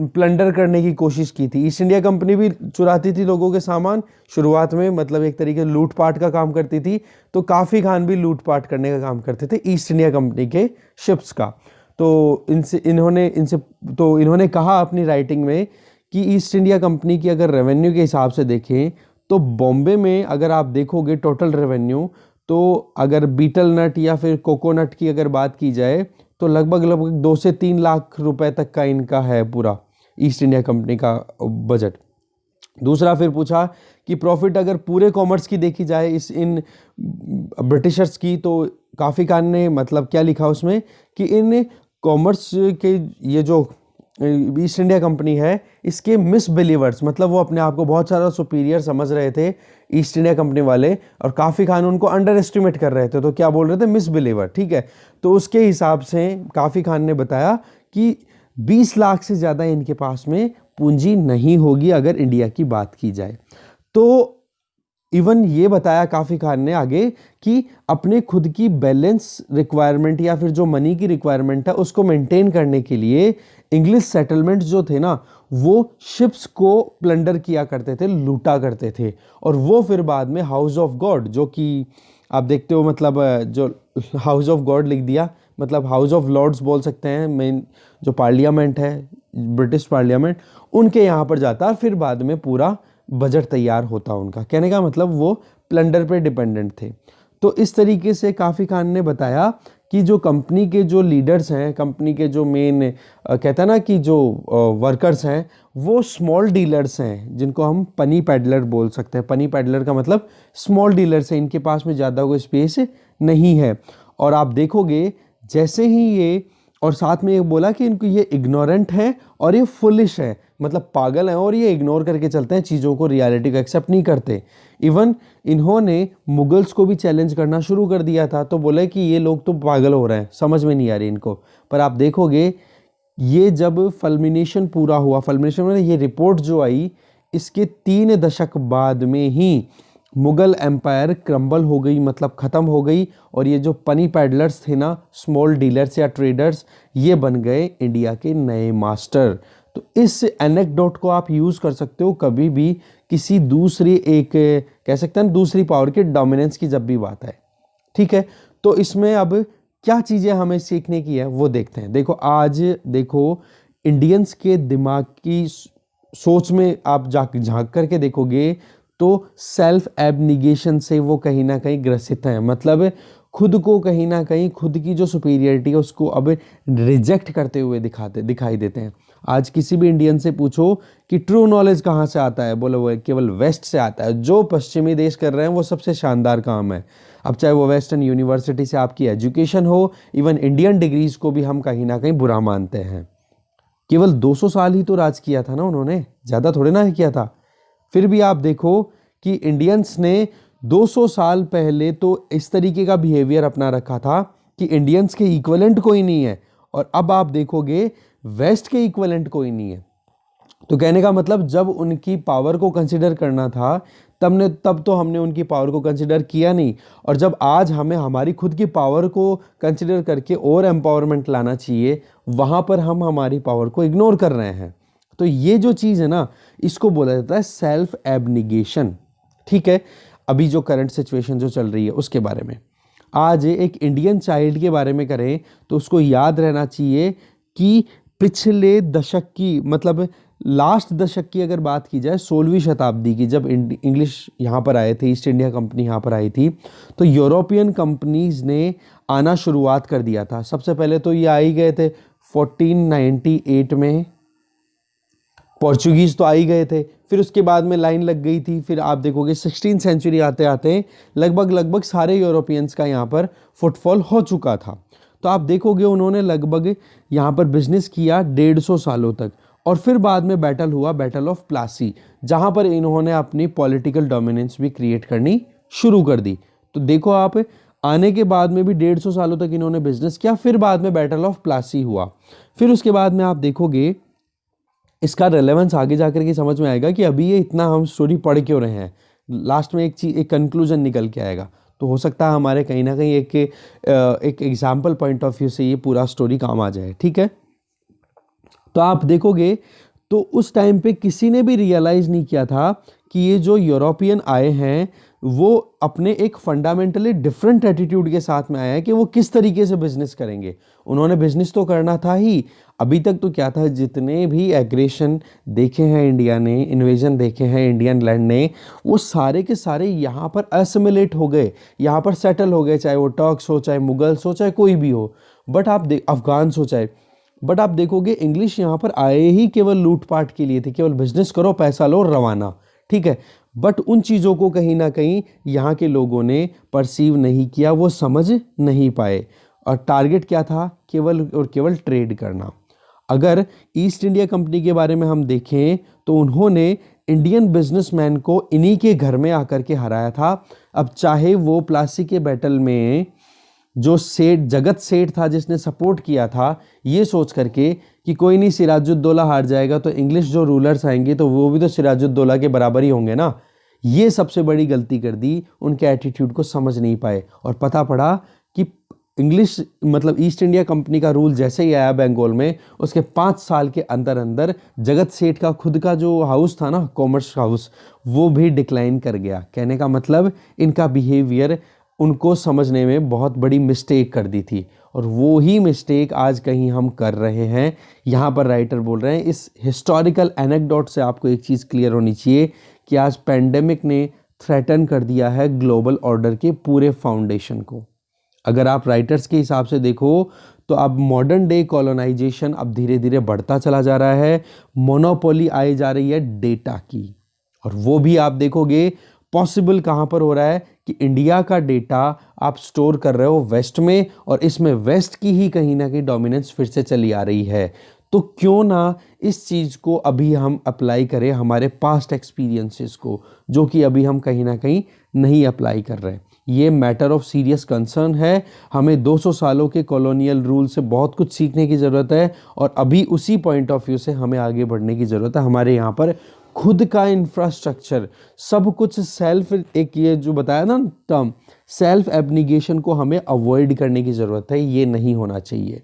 प्लंडर करने की कोशिश की थी। ईस्ट इंडिया कंपनी भी चुराती थी लोगों के सामान शुरुआत में, मतलब एक तरीके से लूटपाट का काम करती थी। तो काफ़ी खान भी लूटपाट करने का काम करते थे ईस्ट इंडिया कंपनी के शिप्स का। तो इन्होंने कहा अपनी राइटिंग में कि ईस्ट इंडिया कंपनी की अगर रेवेन्यू के हिसाब से देखें तो बॉम्बे में अगर आप देखोगे टोटल रेवेन्यू, तो अगर बीटल नट या फिर कोकोनट की अगर बात की जाए तो लगभग 2 से 3 लाख रुपए तक का इनका है पूरा ईस्ट इंडिया कंपनी का बजट। दूसरा फिर पूछा कि प्रॉफिट अगर पूरे कॉमर्स की देखी जाए इस इन ब्रिटिशर्स की, तो काफ़ी खान ने मतलब क्या लिखा उसमें कि इन कॉमर्स के ये जो ईस्ट इंडिया कंपनी है इसके मिस बिलीवर्स, मतलब वो अपने आप को बहुत सारा सुपीरियर समझ रहे थे ईस्ट इंडिया कंपनी वाले, और काफ़ी खान उनको अंडर एस्टिमेट कर रहे थे, तो क्या बोल रहे थे, मिस बिलीवर। ठीक है, तो उसके हिसाब से काफ़ी खान ने बताया कि 20 लाख से ज़्यादा इनके पास में पूंजी नहीं होगी अगर इंडिया की बात की जाए। तो इवन ये बताया काफ़ी खान ने आगे कि अपने खुद की बैलेंस रिक्वायरमेंट या फिर जो मनी की रिक्वायरमेंट है उसको मेंटेन करने के लिए इंग्लिश सेटलमेंट जो थे ना, वो शिप्स को प्लंडर किया करते थे, लूटा करते थे, और वो फिर बाद में हाउस ऑफ गॉड, जो कि आप देखते हो मतलब जो हाउस ऑफ गॉड लिख दिया, मतलब हाउस ऑफ लॉर्ड्स बोल सकते हैं, मेन जो पार्लियामेंट है ब्रिटिश पार्लियामेंट, उनके यहाँ पर जाता है, फिर बाद में पूरा बजट तैयार होता उनका। कहने का मतलब वो प्लंडर पे डिपेंडेंट थे। तो इस तरीके से काफ़ी खान ने बताया कि जो कंपनी के जो लीडर्स हैं, कंपनी के जो मेन कहता है ना कि जो वर्कर्स हैं, वो स्मॉल डीलर्स हैं, जिनको हम पनी पैडलर बोल सकते हैं। पनी पैडलर का मतलब स्मॉल डीलर्स हैं, इनके पास में ज़्यादा कोई स्पेस नहीं है। और आप देखोगे जैसे ही ये, और साथ में ये बोला कि इनको ये इग्नोरेंट है और ये फुलिश है, मतलब पागल हैं और ये इग्नोर करके चलते हैं चीज़ों को, रियलिटी को एक्सेप्ट नहीं करते। इवन इन्होंने मुगल्स को भी चैलेंज करना शुरू कर दिया था, तो बोले कि ये लोग तो पागल हो रहे हैं, समझ में नहीं आ रही इनको। पर आप देखोगे ये जब फल्मिनेशन पूरा हुआ, फल्मिनेशन में ये रिपोर्ट जो आई, इसके 3 दशक बाद में ही मुगल एम्पायर क्रम्बल हो गई, मतलब ख़त्म हो गई, और ये जो पनी पैडलर्स थे ना, स्मॉल डीलर्स या ट्रेडर्स, ये बन गए इंडिया के नए मास्टर। तो इस एनेक्डोट को आप यूज़ कर सकते हो कभी भी किसी दूसरी, एक कह सकते हैं दूसरी पावर के डोमिनेंस की जब भी बात है। ठीक है, तो इसमें अब क्या चीज़ें हमें सीखने की है वो देखते हैं। देखो आज देखो इंडियंस के दिमाग की सोच में आप झांक करके देखोगे तो सेल्फ एबनिगेशन से वो कहीं ना कहीं ग्रसित हैं, मतलब खुद को कहीं ना कहीं, खुद की जो सुपीरियरिटी है उसको अब रिजेक्ट करते हुए दिखाई देते हैं। आज किसी भी इंडियन से पूछो कि ट्रू नॉलेज कहाँ से आता है, बोले वो केवल वेस्ट से आता है, जो पश्चिमी देश कर रहे हैं वो सबसे शानदार काम है। अब चाहे वो वेस्टर्न यूनिवर्सिटी से आपकी एजुकेशन हो, इवन इंडियन डिग्रीज को भी हम कहीं ना कहीं बुरा मानते हैं। केवल 200 साल ही तो राज किया था ना उन्होंने, ज़्यादा थोड़े ना किया था। फिर भी आप देखो कि इंडियंस ने 200 साल पहले तो इस तरीके का बिहेवियर अपना रखा था कि इंडियंस के इक्विवेलेंट कोई नहीं है, और अब आप देखोगे वेस्ट के इक्विवेलेंट कोई नहीं है। तो कहने का मतलब जब उनकी पावर को कंसिडर करना था तब तो हमने उनकी पावर को कंसिडर किया नहीं, और जब आज हमें हमारी खुद की पावर को कंसिडर करके और एम्पावरमेंट लाना चाहिए, वहाँ पर हम हमारी पावर को इग्नोर कर रहे हैं। तो ये जो चीज़ है ना, इसको बोला जाता है सेल्फ एबनिगेशन। ठीक है, अभी जो करंट सिचुएशन जो चल रही है उसके बारे में, आज एक इंडियन चाइल्ड के बारे में करें तो उसको याद रहना चाहिए कि पिछले दशक की, मतलब लास्ट दशक की अगर बात की जाए, 16वीं शताब्दी की, जब इंग्लिश यहाँ पर आए थे, ईस्ट इंडिया कंपनी यहाँ पर आई थी, तो यूरोपियन कंपनीज ने आना शुरुआत कर दिया था। सबसे पहले तो ये आ ही गए थे 1498 में, पोर्चुगीज़ तो आ ही गए थे, फिर उसके बाद में लाइन लग गई थी। फिर आप देखोगे 16th सेंचुरी आते आते लगभग सारे यूरोपियंस का यहाँ पर फुटफॉल हो चुका था। तो आप देखोगे उन्होंने लगभग यहाँ पर बिजनेस किया 150 सालों तक, और फिर बाद में बैटल हुआ, बैटल ऑफ प्लासी, जहाँ पर इन्होंने अपनी पॉलिटिकल डोमिनेंस भी क्रिएट करनी शुरू कर दी। तो देखो आप, आने के बाद में भी 150 सालों तक इन्होंने बिजनेस किया, फिर बाद में बैटल ऑफ प्लासी हुआ। फिर उसके बाद में आप देखोगे इसका रेलेवेंस आगे जाकर के समझ में आएगा कि अभी ये इतना हम स्टोरी पढ़ क्यों रहे हैं, लास्ट में एक कंक्लूजन निकल के आएगा। तो हो सकता है हमारे कहीं ना कहीं एक एग्जाम्पल पॉइंट ऑफ व्यू से ये पूरा स्टोरी काम आ जाए। ठीक है, तो आप देखोगे तो उस टाइम पे किसी ने भी रियलाइज़ नहीं किया था कि ये जो यूरोपियन आए हैं वो अपने एक फंडामेंटली डिफरेंट एटीट्यूड के साथ में आए हैं कि वो किस तरीके से बिजनेस करेंगे। उन्होंने बिजनेस तो करना था ही, अभी तक तो क्या था, जितने भी एग्रेशन देखे हैं इंडिया ने, इन्वेजन देखे हैं इंडियन लैंड ने, वो सारे के सारे यहाँ पर असिमिलेट हो गए, यहाँ पर सेटल हो गए, चाहे वो टर्क्स हो, चाहे मुगल्स हो, चाहे कोई भी हो, बट आप अफगान्स हो चाहे, बट आप देखोगे इंग्लिश यहाँ पर आए ही केवल लूटपाट के लिए थे, केवल बिजनेस करो, पैसा लो, रवाना। ठीक है। बट उन चीज़ों को कहीं ना कहीं यहाँ के लोगों ने परसीव नहीं किया, वो समझ नहीं पाए, और टारगेट क्या था, केवल और केवल ट्रेड करना। अगर ईस्ट इंडिया कंपनी के बारे में हम देखें तो उन्होंने इंडियन बिजनेसमैन को इन्हीं के घर में आकर के हराया था। अब चाहे वो प्लासी के बैटल में जो सेठ, जगत सेठ था जिसने सपोर्ट किया था ये सोच करके कि कोई नहीं, सिराजुद्दौला हार जाएगा तो इंग्लिश जो रूलर्स आएंगे तो वो भी तो सिराजुद्दौला के बराबर ही होंगे ना, ये सबसे बड़ी गलती कर दी। उनके एटीट्यूड को समझ नहीं पाए और पता पड़ा कि इंग्लिश मतलब ईस्ट इंडिया कंपनी का रूल जैसे ही आया बंगाल में, उसके 5 साल के अंदर अंदर जगत सेठ का खुद का जो हाउस था ना, कॉमर्स हाउस, वो भी डिक्लाइन कर गया। कहने का मतलब इनका बिहेवियर उनको समझने में बहुत बड़ी मिस्टेक कर दी थी, और वो ही मिस्टेक आज कहीं हम कर रहे हैं। यहाँ पर राइटर बोल रहे हैं, इस हिस्टोरिकल एनेक्डोट से आपको एक चीज़ क्लियर होनी चाहिए कि आज पेंडेमिक ने थ्रेटन कर दिया है ग्लोबल ऑर्डर के पूरे फाउंडेशन को। अगर आप राइटर्स के हिसाब से देखो तो अब मॉडर्न डे कॉलोनाइजेशन अब धीरे धीरे बढ़ता चला जा रहा है, मोनोपोली आई जा रही है डेटा की, और वो भी आप देखोगे पॉसिबल कहाँ पर हो रहा है कि इंडिया का डेटा आप स्टोर कर रहे हो वेस्ट में, और इसमें वेस्ट की ही कहीं ना कहीं डोमिनेंस फिर से चली आ रही है। तो क्यों ना इस चीज़ को अभी हम अप्लाई करें हमारे पास्ट एक्सपीरियंसेस को, जो कि अभी हम कहीं ना कहीं नहीं अप्लाई कर रहे। ये मैटर ऑफ सीरियस कंसर्न है। हमें 200 सालों के कॉलोनियल रूल से बहुत कुछ सीखने की ज़रूरत है, और अभी उसी पॉइंट ऑफ व्यू से हमें आगे बढ़ने की ज़रूरत है। हमारे यहाँ पर खुद का इंफ्रास्ट्रक्चर सब कुछ सेल्फ, एक ये जो बताया ना टर्म सेल्फ एब्निगेशन, को हमें अवॉइड करने की ज़रूरत है। ये नहीं होना चाहिए,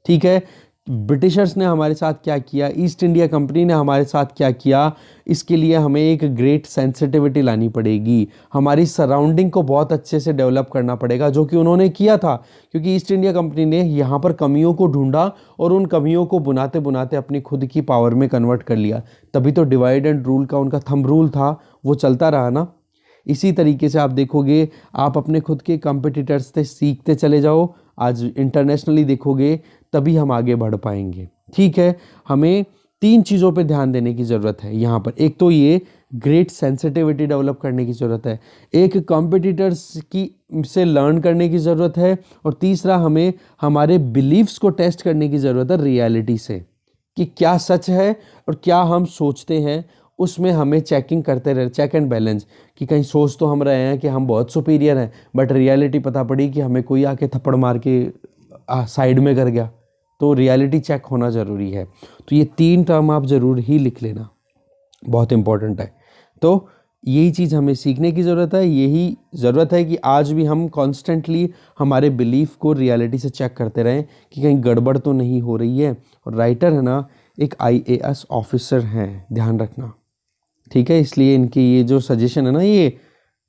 ठीक है। ब्रिटिशर्स ने हमारे साथ क्या किया, ईस्ट इंडिया कंपनी ने हमारे साथ क्या किया, इसके लिए हमें एक ग्रेट सेंसिटिविटी लानी पड़ेगी। हमारी सराउंडिंग को बहुत अच्छे से डेवलप करना पड़ेगा, जो कि उन्होंने किया था, क्योंकि ईस्ट इंडिया कंपनी ने यहाँ पर कमियों को ढूंढा और उन कमियों को बुनाते बुनाते अपनी खुद की पावर में कन्वर्ट कर लिया। तभी तो डिवाइड एंड रूल का उनका थंब रूल था, वो चलता रहा ना। इसी तरीके से आप देखोगे, आप अपने खुद के कंपिटिटर्स से सीखते चले जाओ, आज इंटरनेशनली देखोगे, तभी हम आगे बढ़ पाएंगे, ठीक है। हमें 3 चीज़ों पे ध्यान देने की ज़रूरत है यहाँ पर। एक तो ये ग्रेट सेंसिटिविटी डेवलप करने की ज़रूरत है, एक कॉम्पिटिटर्स की से लर्न करने की ज़रूरत है, और तीसरा हमें हमारे बिलीव्स को टेस्ट करने की ज़रूरत है रियलिटी से, कि क्या सच है और क्या हम सोचते हैं, उसमें हमें चेकिंग करते रहे, चेक एंड बैलेंस, कि कहीं सोच तो हम रहे हैं कि हम बहुत सुपीरियर हैं, बट रियलिटी पता पड़ी कि हमें कोई आके थप्पड़ मार के साइड में कर गया। तो रियलिटी चेक होना ज़रूरी है। तो ये 3 टर्म आप ज़रूर ही लिख लेना, बहुत इंपॉर्टेंट है। तो यही चीज़ हमें सीखने की ज़रूरत है। यही ज़रूरत है कि आज भी हम कॉन्स्टेंटली हमारे बिलीफ को रियलिटी से चेक करते रहें कि कहीं गड़बड़ तो नहीं हो रही है। और राइटर है ना, एक IAS ऑफिसर हैं, ध्यान रखना, ठीक है। इसलिए इनकी ये जो सजेशन है ना, ये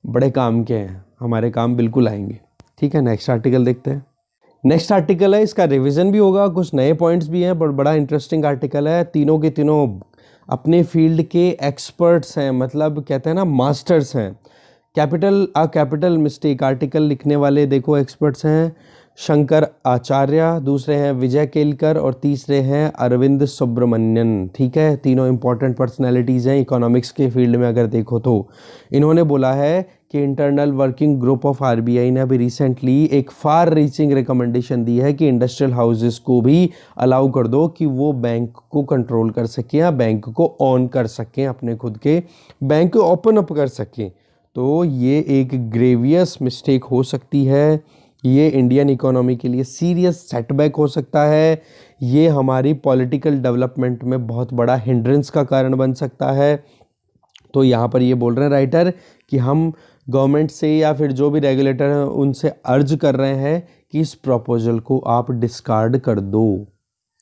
बड़े काम के हैं, हमारे काम बिल्कुल आएंगे, ठीक है। नेक्स्ट आर्टिकल देखते हैं। नेक्स्ट आर्टिकल है, इसका रिवीजन भी होगा, कुछ नए पॉइंट्स भी हैं, बट बड़ा इंटरेस्टिंग आर्टिकल है। तीनों के तीनों अपने फील्ड के एक्सपर्ट्स हैं, मतलब कहते हैं ना मास्टर्स हैं। कैपिटल मिस्टेक आर्टिकल लिखने वाले देखो एक्सपर्ट्स हैं शंकर आचार्य, दूसरे हैं विजय केलकर, और तीसरे हैं अरविंद सुब्रमण्यन, ठीक है। तीनों इंपॉर्टेंट पर्सनैलिटीज़ हैं इकोनॉमिक्स के फील्ड में अगर देखो तो। इन्होंने बोला है कि internal working group of RBI ने अभी रिसेंटली एक फार रीचिंग रिकमेंडेशन दी है कि इंडस्ट्रियल हाउसेस को भी अलाउ कर दो कि वो बैंक को कंट्रोल कर सकें या बैंक को ऑन कर सकें, अपने खुद के बैंक को ओपन अप कर सकें। तो ये एक ग्रेवियस मिस्टेक हो सकती है, ये इंडियन इकोनॉमी के लिए सीरियस सेटबैक हो सकता है, ये हमारी पॉलिटिकल डेवलपमेंट में बहुत बड़ा हिंड्रेंस का कारण बन सकता है। तो यहाँ पर ये बोल रहे हैं राइटर कि हम गवर्नमेंट से या फिर जो भी रेगुलेटर हैं उनसे अर्ज कर रहे हैं कि इस प्रपोजल को आप डिस्कार्ड कर दो।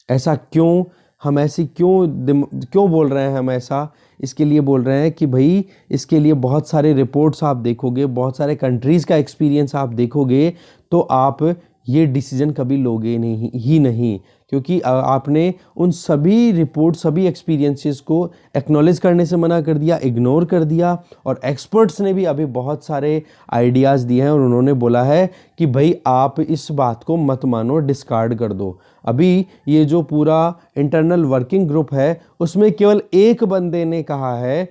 ऐसा क्यों, हम ऐसी क्यों बोल रहे हैं हम ऐसा, इसके लिए बोल रहे हैं कि भाई इसके लिए बहुत सारे रिपोर्ट्स आप देखोगे, बहुत सारे कंट्रीज़ का एक्सपीरियंस आप देखोगे, तो आप ये डिसीजन कभी लोगे नहीं, क्योंकि आपने उन सभी रिपोर्ट, सभी एक्सपीरियंसेस को एक्नॉलेज करने से मना कर दिया, इग्नोर कर दिया। और एक्सपर्ट्स ने भी अभी बहुत सारे आइडियाज़ दिए हैं और उन्होंने बोला है कि भाई आप इस बात को मत मानो, डिस्कार्ड कर दो। अभी ये जो पूरा इंटरनल वर्किंग ग्रुप है उसमें केवल एक बंदे ने कहा है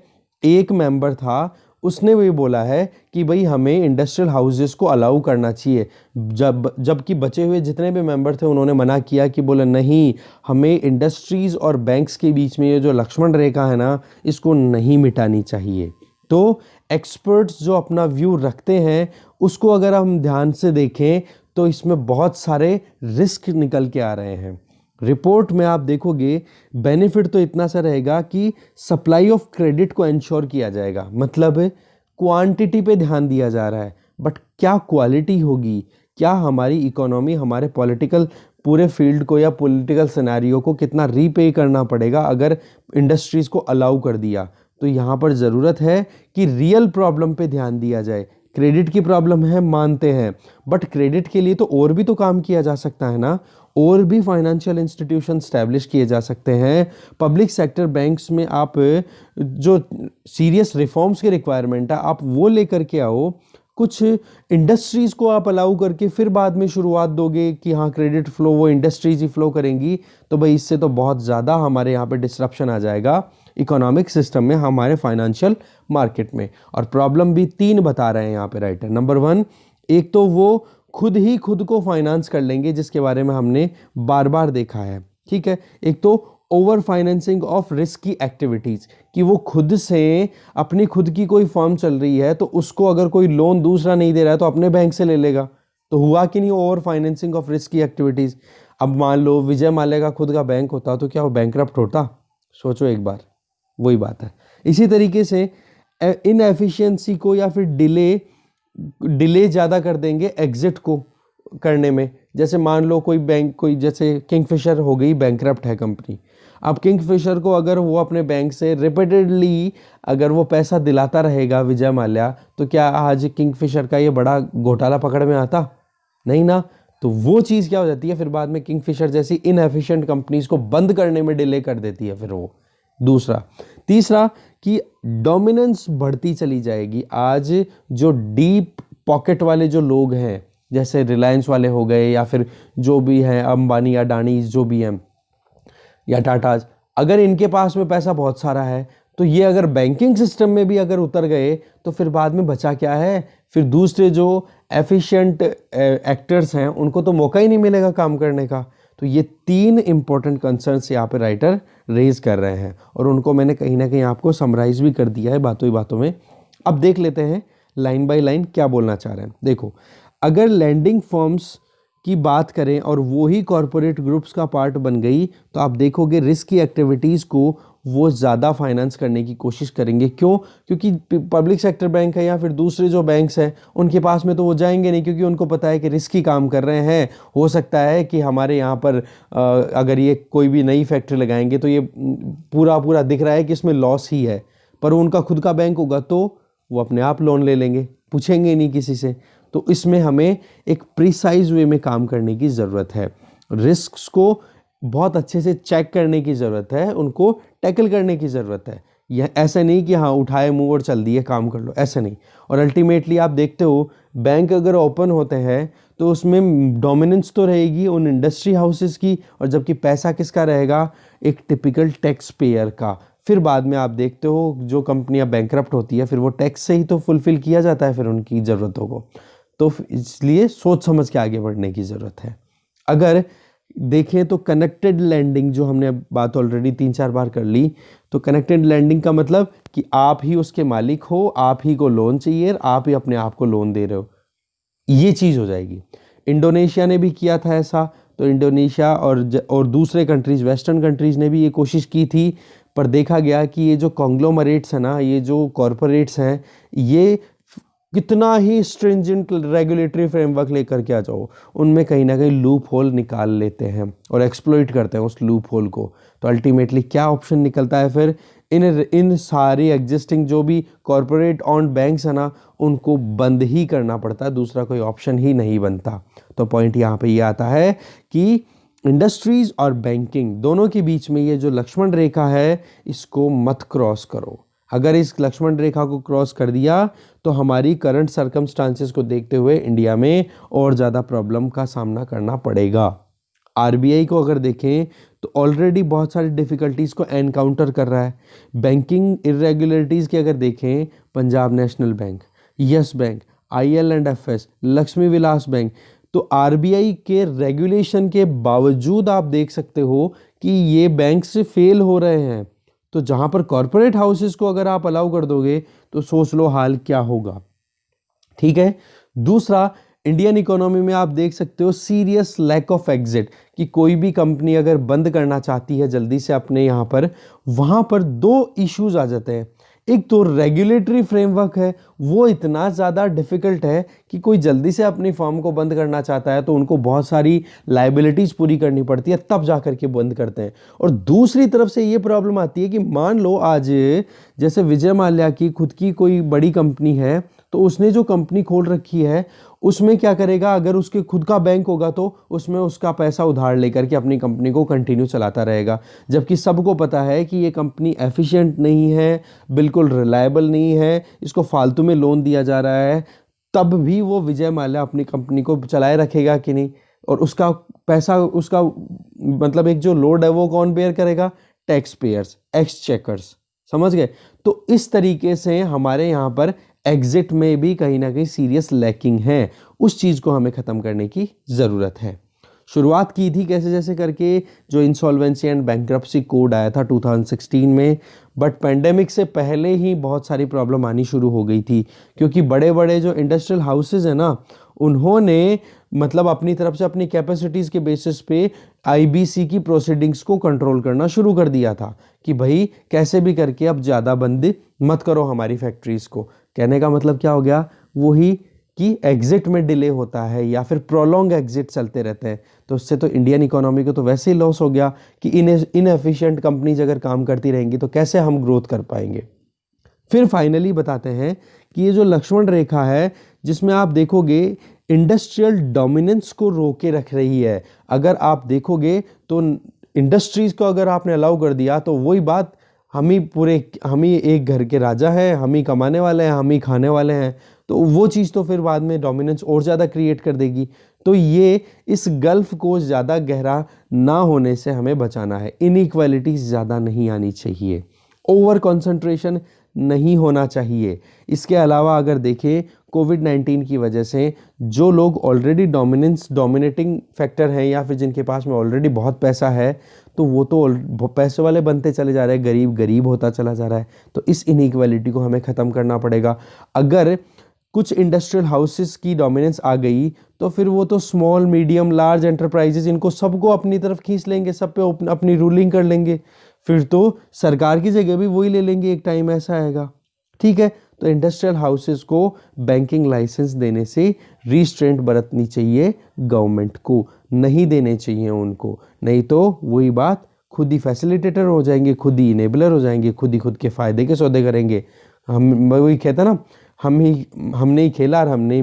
एक मेंबर था, उसने भी बोला है कि भाई हमें इंडस्ट्रियल हाउसेस को अलाउ करना चाहिए, जबकि बचे हुए जितने भी मेंबर थे उन्होंने मना किया कि बोले नहीं, हमें इंडस्ट्रीज़ और बैंक्स के बीच में ये जो लक्ष्मण रेखा है ना, इसको नहीं मिटानी चाहिए। तो एक्सपर्ट्स जो अपना व्यू रखते हैं उसको अगर हम ध्यान से देखें तो इसमें बहुत सारे रिस्क निकल के आ रहे हैं। रिपोर्ट में आप देखोगे बेनिफिट तो इतना सा रहेगा कि सप्लाई ऑफ क्रेडिट को इंश्योर किया जाएगा, मतलब क्वांटिटी पे ध्यान दिया जा रहा है, बट क्या क्वालिटी होगी, क्या हमारी इकोनॉमी, हमारे पॉलिटिकल पूरे फील्ड को या पॉलिटिकल सिनेरियो को कितना रीपे करना पड़ेगा अगर इंडस्ट्रीज़ को अलाउ कर दिया। तो यहाँ पर ज़रूरत है कि रियल प्रॉब्लम पे ध्यान दिया जाए। क्रेडिट की प्रॉब्लम है मानते हैं, बट क्रेडिट के लिए तो और भी तो काम किया जा सकता है ना, और भी फाइनेंशियल इंस्टीट्यूशन स्टैब्लिश किए जा सकते हैं। पब्लिक सेक्टर बैंक्स में आप जो सीरियस रिफॉर्म्स की रिक्वायरमेंट है आप वो लेकर के आओ, कुछ इंडस्ट्रीज़ को आप अलाउ करके फिर बाद में शुरुआत दोगे कि हाँ क्रेडिट फ्लो वो इंडस्ट्रीज ही फ्लो करेंगी, तो भाई इससे तो बहुत ज़्यादा हमारे यहाँ पे डिसरप्शन आ जाएगा इकोनॉमिक सिस्टम में, हमारे फाइनेंशियल मार्केट में। और प्रॉब्लम भी 3 बता रहे हैं यहाँ पे राइटर। नंबर 1, एक तो वो खुद ही खुद को फाइनेंस कर लेंगे, जिसके बारे में हमने बार बार देखा है, ठीक है। एक तो over financing of risky activities, कि वो खुद से अपनी खुद की कोई फर्म चल रही है तो उसको अगर कोई लोन दूसरा नहीं दे रहा है तो अपने बैंक से ले लेगा, तो हुआ कि नहीं over financing of risky activities. अब मान लो विजय माल्या का खुद का बैंक होता तो क्या वो बैंकरप्ट होता? सोचो एक बार, वही बात है। इसी तरीके से इनएफिशिएंसी को या फिर डिले ज़्यादा कर देंगे एग्जिट को करने में। जैसे मान लो कोई बैंक, कोई जैसे किंगफिशर हो गई, बैंकरप्ट है कंपनी। अब किंगफिशर को अगर वो अपने बैंक से रिपीटेडली अगर वो पैसा दिलाता रहेगा विजय माल्या, तो क्या आज किंगफिशर का ये बड़ा घोटाला पकड़ में आता? नहीं ना। तो वो चीज़ क्या हो जाती है फिर बाद में, किंगफिशर जैसी इनएफिशिएंट कंपनीज को बंद करने में डिले कर देती है फिर वो। दूसरा, तीसरा कि डोमिनेंस बढ़ती चली जाएगी। आज जो डीप पॉकेट वाले जो लोग हैं, जैसे रिलायंस वाले हो गए या फिर जो भी हैं अंबानी या अडानीज जो भी हैं या टाटाज, अगर इनके पास में पैसा बहुत सारा है तो ये अगर बैंकिंग सिस्टम में भी अगर उतर गए तो फिर बाद में बचा क्या है? फिर दूसरे जो एफिशिएंट एक्टर्स हैं उनको तो मौका ही नहीं मिलेगा काम करने का। तो ये 3 इंपॉर्टेंट कंसर्न्स यहाँ पे राइटर रेज कर रहे हैं और उनको मैंने कहीं ना कहीं आपको समराइज भी कर दिया है बातों ही बातों में। अब देख लेते हैं लाइन बाय लाइन क्या बोलना चाह रहे हैं। देखो, अगर लैंडिंग फर्म्स की बात करें और वो ही कॉरपोरेट ग्रुप्स का पार्ट बन गई तो आप देखोगे रिस्की एक्टिविटीज़ को वो ज़्यादा फाइनेंस करने की कोशिश करेंगे। क्यों? क्योंकि पब्लिक सेक्टर बैंक है या फिर दूसरे जो बैंक्स हैं उनके पास में तो वो जाएंगे नहीं, क्योंकि उनको पता है कि रिस्की काम कर रहे हैं। हो सकता है कि हमारे यहाँ पर अगर ये कोई भी नई फैक्ट्री लगाएंगे तो ये पूरा दिख रहा है कि इसमें लॉस ही है, पर उनका खुद का बैंक होगा तो वो अपने आप लोन ले लेंगे, पूछेंगे नहीं किसी से। तो इसमें हमें एक प्रिसाइज वे में काम करने की ज़रूरत है, रिस्क्स को बहुत अच्छे से चेक करने की ज़रूरत है, उनको टैकल करने की ज़रूरत है। यह ऐसा नहीं कि हाँ उठाए मुंह और चल दिए काम कर लो, ऐसा नहीं। और अल्टीमेटली आप देखते हो बैंक अगर ओपन होते हैं तो उसमें डोमिनेंस तो रहेगी उन इंडस्ट्री हाउसेस की, और जबकि पैसा किसका रहेगा? एक टिपिकल टैक्स पेयर का। फिर बाद में आप देखते हो जो कंपनियां बैंकरप्ट होती है फिर वो टैक्स से ही तो फुलफिल किया जाता है फिर उनकी ज़रूरतों को। तो इसलिए सोच समझ के आगे बढ़ने की ज़रूरत है। अगर देखें तो कनेक्टेड लैंडिंग जो हमने बात ऑलरेडी 3-4 बार कर ली, तो कनेक्टेड लैंडिंग का मतलब कि आप ही उसके मालिक हो, आप ही को लोन चाहिए, आप ही अपने आप को लोन दे रहे हो, ये चीज़ हो जाएगी। इंडोनेशिया ने भी किया था ऐसा, तो इंडोनेशिया और दूसरे कंट्रीज़, वेस्टर्न कंट्रीज़ ने भी ये कोशिश की थी, पर देखा गया कि ये जो कॉन्ग्लोमरेट्स हैं ना, ये जो कॉरपोरेट्स हैं, ये कितना ही स्ट्रिंजेंट रेगुलेटरी फ्रेमवर्क लेकर के आ जाओ, उनमें कहीं ना कहीं लूप होल निकाल लेते हैं और एक्सप्लॉइट करते हैं उस लूप होल को। तो अल्टीमेटली क्या ऑप्शन निकलता है फिर? इन सारी एग्जिस्टिंग जो भी कॉरपोरेट ऑन बैंक्स है ना, उनको बंद ही करना पड़ता है, दूसरा कोई ऑप्शन ही नहीं बनता। तो पॉइंट यहाँ पे ये आता है कि इंडस्ट्रीज और बैंकिंग दोनों के बीच में ये जो लक्ष्मण रेखा है इसको मत क्रॉस करो। अगर इस लक्ष्मण रेखा को क्रॉस कर दिया तो हमारी करंट सर्कमस्टांसेस को देखते हुए इंडिया में और ज़्यादा प्रॉब्लम का सामना करना पड़ेगा। आरबीआई को अगर देखें तो ऑलरेडी बहुत सारी डिफ़िकल्टीज़ को एनकाउंटर कर रहा है। बैंकिंग इरेगुलरिटीज़ की अगर देखें, Punjab National Bank, Yes Bank, IL&FS, Lakshmi Vilas Bank, तो आरबीआई के रेगुलेशन के बावजूद आप देख सकते हो कि ये बैंक्स फेल हो रहे हैं। तो जहाँ पर कॉरपोरेट हाउसेस को अगर आप अलाउ कर दोगे तो सोच लो हाल क्या होगा। ठीक है। दूसरा, इंडियन इकोनॉमी में आप देख सकते हो सीरियस लैक ऑफ एग्जिट, कि कोई भी कंपनी अगर बंद करना चाहती है जल्दी से अपने यहाँ पर, वहाँ पर दो इश्यूज आ जाते हैं। एक तो रेगुलेटरी फ्रेमवर्क है, वो इतना ज़्यादा डिफ़िकल्ट है कि कोई जल्दी से अपनी फर्म को बंद करना चाहता है तो उनको बहुत सारी लाइबिलिटीज़ पूरी करनी पड़ती है, तब जा कर के बंद करते हैं। और दूसरी तरफ से ये प्रॉब्लम आती है कि मान लो आज जैसे विजय माल्या की खुद की कोई बड़ी कंपनी है, तो उसने जो कंपनी खोल रखी है उसमें क्या करेगा, अगर उसके खुद का बैंक होगा तो उसमें उसका पैसा उधार लेकर के अपनी कंपनी को कंटिन्यू चलाता रहेगा, जबकि सबको पता है कि ये कंपनी एफिशिएंट नहीं है, बिल्कुल रिलायबल नहीं है, इसको फालतू में लोन दिया जा रहा है। तब भी वो विजय माल्या अपनी कंपनी को चलाए रखेगा कि नहीं, और उसका पैसा, उसका मतलब एक जो लोड है वो कौन बेयर करेगा, टैक्स पेयर्स, एक्सचेकर्स। समझ गए। तो इस तरीके से हमारे यहाँ पर एग्जिट में भी कहीं ना कहीं सीरियस लैकिंग है, उस चीज़ को हमें ख़त्म करने की ज़रूरत है। शुरुआत की थी कैसे जैसे करके, जो इंसॉल्वेंसी एंड बैंक्रप्सी कोड आया था 2016 में, बट पेंडेमिक से पहले ही बहुत सारी प्रॉब्लम आनी शुरू हो गई थी, क्योंकि बड़े बड़े जो इंडस्ट्रियल हाउसेज हैं ना, उन्होंने मतलब अपनी तरफ से अपनी कैपेसिटीज़ के बेसिस पे आईबीसी की प्रोसीडिंग्स को कंट्रोल करना शुरू कर दिया था कि भाई कैसे भी करके अब ज़्यादा बंद मत करो हमारी फैक्ट्रीज़ को। कहने का मतलब क्या हो गया, वही कि एग्जिट में डिले होता है या फिर प्रोलॉन्ग एग्जिट चलते रहते हैं, तो उससे तो इंडियन इकोनॉमी को तो वैसे ही लॉस हो गया कि इनएफिशिएंट कंपनीज अगर काम करती रहेंगी तो कैसे हम ग्रोथ कर पाएंगे। फिर फाइनली बताते हैं कि ये जो लक्ष्मण रेखा है, जिसमें आप देखोगे इंडस्ट्रियल डोमिनेंस को रोके रख रही है। अगर आप देखोगे तो इंडस्ट्रीज को अगर आपने अलाउ कर दिया तो वही बात, हम ही एक घर के राजा हैं, हम ही कमाने वाले हैं, हम ही खाने वाले हैं, तो वो चीज़ तो फिर बाद में डोमिनेंस और ज़्यादा क्रिएट कर देगी। तो ये इस गल्फ को ज़्यादा गहरा ना होने से हमें बचाना है। इनइक्वालिटीज ज़्यादा नहीं आनी चाहिए, ओवर कॉन्सेंट्रेशन नहीं होना चाहिए। इसके अलावा अगर देखें, कोविड-19 की वजह से जो लोग ऑलरेडी डोमिनेटिंग फैक्टर हैं या फिर जिनके पास में ऑलरेडी बहुत पैसा है, तो वो तो पैसे वाले बनते चले जा रहे हैं, गरीब गरीब होता चला जा रहा है। तो इस इनइक्वालिटी को हमें ख़त्म करना पड़ेगा। अगर कुछ इंडस्ट्रियल हाउसेस की डोमिनेंस आ गई तो फिर वो तो स्मॉल मीडियम लार्ज एंटरप्राइजेज, इनको सबको अपनी तरफ खींच लेंगे, सब पे अपनी रूलिंग कर लेंगे, फिर तो सरकार की जगह भी वही ले लेंगे, एक टाइम ऐसा आएगा। ठीक है। तो इंडस्ट्रियल हाउसेस को बैंकिंग लाइसेंस देने से रिस्ट्रेंट बरतनी चाहिए, गवर्नमेंट को नहीं देने चाहिए उनको, नहीं तो वही बात, खुद ही फैसिलिटेटर हो जाएंगे, खुद ही इनेबलर हो जाएंगे, खुद के फ़ायदे के सौदे करेंगे। हम वही कहता ना, हमने ही खेला और हमने ही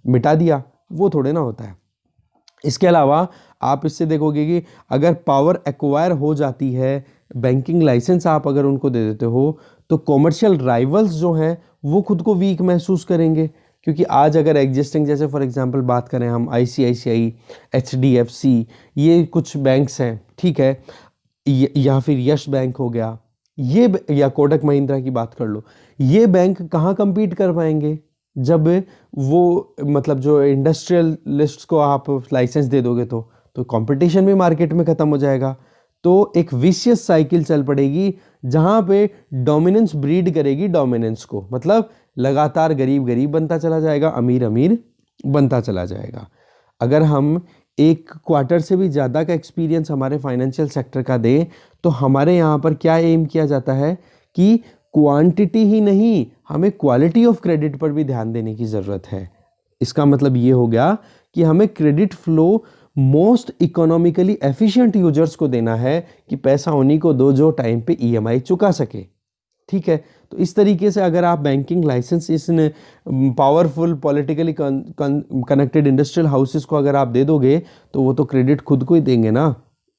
मिटा दिया, वो थोड़े ना होता है। इसके अलावा आप इससे देखोगे कि अगर पावर एक्वायर हो जाती है, बैंकिंग लाइसेंस आप अगर उनको दे देते हो, तो कॉमर्शियल राइवल्स जो हैं वो खुद को वीक महसूस करेंगे। क्योंकि आज अगर एग्जिस्टिंग, जैसे फॉर एग्जांपल बात करें हम, ICICI, HDFC, ये कुछ बैंक्स हैं, ठीक है, या फिर यश बैंक हो गया, ये या कोटक महिंद्रा की बात कर लो, ये बैंक कहाँ compete कर पाएंगे जब वो जो इंडस्ट्रियलिस्ट्स को आप लाइसेंस दे दोगे तो कंपटीशन भी मार्केट में ख़त्म हो जाएगा। तो एक विशियस साइकिल चल पड़ेगी जहाँ पे डोमिनेंस ब्रीड करेगी डोमिनेंस को, मतलब लगातार गरीब गरीब बनता चला जाएगा, अमीर अमीर बनता चला जाएगा। अगर हम एक क्वार्टर से भी ज़्यादा का एक्सपीरियंस हमारे फाइनेंशियल सेक्टर का दें, तो हमारे यहाँ पर क्या एम किया जाता है कि क्वांटिटी ही नहीं, हमें क्वालिटी ऑफ क्रेडिट पर भी ध्यान देने की ज़रूरत है। इसका मतलब ये हो गया कि हमें credit flow most economically efficient users को देना है, कि पैसा उन्हीं को दो जो टाइम पे EMI चुका सके। ठीक है। तो इस तरीके से अगर आप बैंकिंग लाइसेंस इस powerful politically connected industrial houses को अगर आप दे दोगे, तो वो तो क्रेडिट खुद को ही देंगे ना।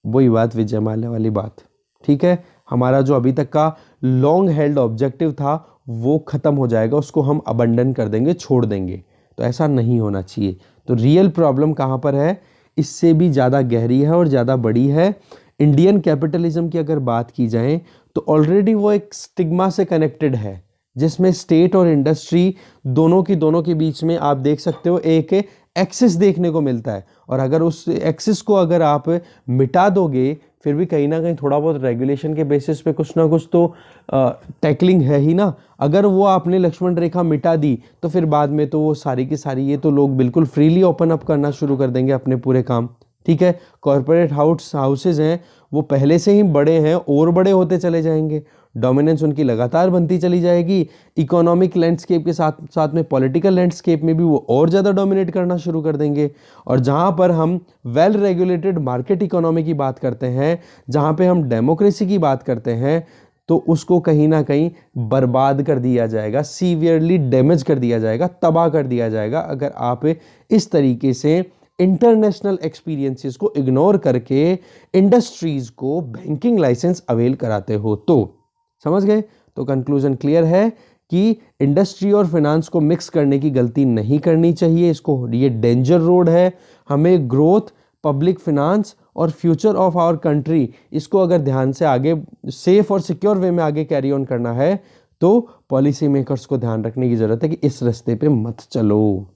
वही बात विजय माल्या वाली बात। ठीक है। हमारा जो अभी तक का लॉन्ग हेल्ड ऑब्जेक्टिव था वो ख़त्म हो जाएगा, उसको हम अबंडन कर देंगे, छोड़ देंगे। तो ऐसा नहीं होना चाहिए। तो रियल प्रॉब्लम कहाँ पर है, इससे भी ज़्यादा गहरी है और ज़्यादा बड़ी है। इंडियन कैपिटलिज्म की अगर बात की जाए तो ऑलरेडी वो एक स्टिग्मा से कनेक्टेड है, जिसमें स्टेट और इंडस्ट्री दोनों के बीच में आप देख सकते हो एक एक्सिस देखने को मिलता है। और अगर उस एक्सिस को अगर आप मिटा दोगे, फिर भी कहीं ना कहीं थोड़ा बहुत रेगुलेशन के बेसिस पे कुछ ना कुछ तो टैकलिंग है ही ना। अगर वो आपने लक्ष्मण रेखा मिटा दी तो फिर बाद में तो वो सारी की सारी ये तो लोग बिल्कुल फ्रीली ओपन अप करना शुरू कर देंगे अपने पूरे काम। ठीक है, कॉरपोरेट हाउसेज हैं वो पहले से ही बड़े हैं और बड़े होते चले जाएंगे, डोमिनेंस उनकी लगातार बनती चली जाएगी। इकोनॉमिक लैंडस्केप के साथ साथ में पॉलिटिकल लैंडस्केप में भी वो और ज़्यादा डोमिनेट करना शुरू कर देंगे। और जहाँ पर हम वेल रेगुलेटेड मार्केट इकोनॉमी की बात करते हैं, जहाँ पे हम डेमोक्रेसी की बात करते हैं, तो उसको कहीं ना कहीं बर्बाद कर दिया जाएगा, सीवियरली डैमेज कर दिया जाएगा, तबाह कर दिया जाएगा, अगर आप इस तरीके से इंटरनेशनल एक्सपीरियंसेस को इग्नोर करके इंडस्ट्रीज को बैंकिंग लाइसेंस अवेल कराते हो तो। समझ गए? तो कंक्लूजन क्लियर है कि इंडस्ट्री और फाइनेंस को मिक्स करने की गलती नहीं करनी चाहिए, इसको ये डेंजर रोड है। हमें ग्रोथ, पब्लिक फाइनेंस और फ्यूचर ऑफ आवर कंट्री, इसको अगर ध्यान से आगे सेफ और सिक्योर वे में आगे कैरी ऑन करना है तो पॉलिसी मेकर्स को ध्यान रखने की जरूरत है कि इस रास्ते पे मत चलो।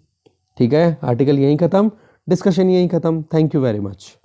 ठीक है, आर्टिकल यहीं खत्म, डिस्कशन यहीं खत्म। Thank you very much.